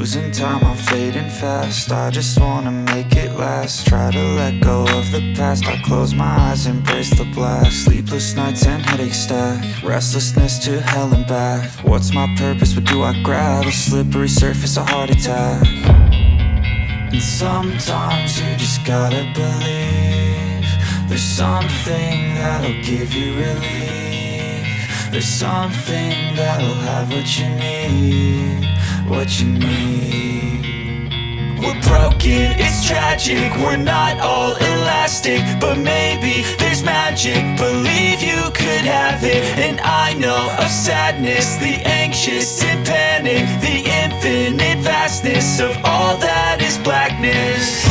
losing time, I'm fading fast. I just wanna make it last. Try to let go of the past. I close my eyes, embrace the blast. Sleepless nights and headaches stack. Restlessness to hell and back. What's my purpose, what do I grab? A slippery surface, a heart attack. And sometimes you just gotta believe there's something that'll give you relief. There's something that'll have what you need, what you need. We're broken, it's tragic, we're not all elastic, but maybe there's magic. Believe you could have it, and I know of sadness, the anxious and panic, the infinite vastness of all that is blackness.